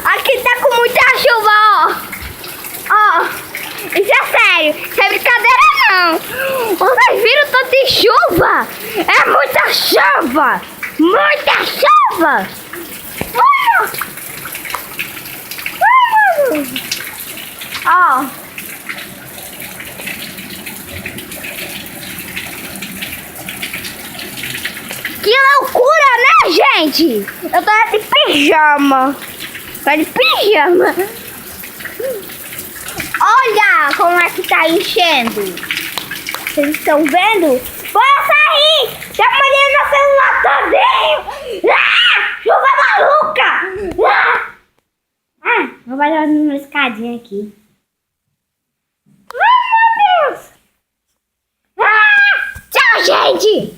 Aqui tá com muita chuva, ó. Isso é sério. Isso é brincadeira, não. Vocês viram tanto de chuva? É muita chuva. Muita chuva. Ó. Que loucura, né, gente? Eu tô de pijama. Tô de pijama. Olha como é que tá enchendo. Vocês estão vendo? Bora sair! Já apanhei meu celular todinho! Chuva maluca! Vou fazer uma escadinha aqui. Ai, meu Deus! Tchau, gente!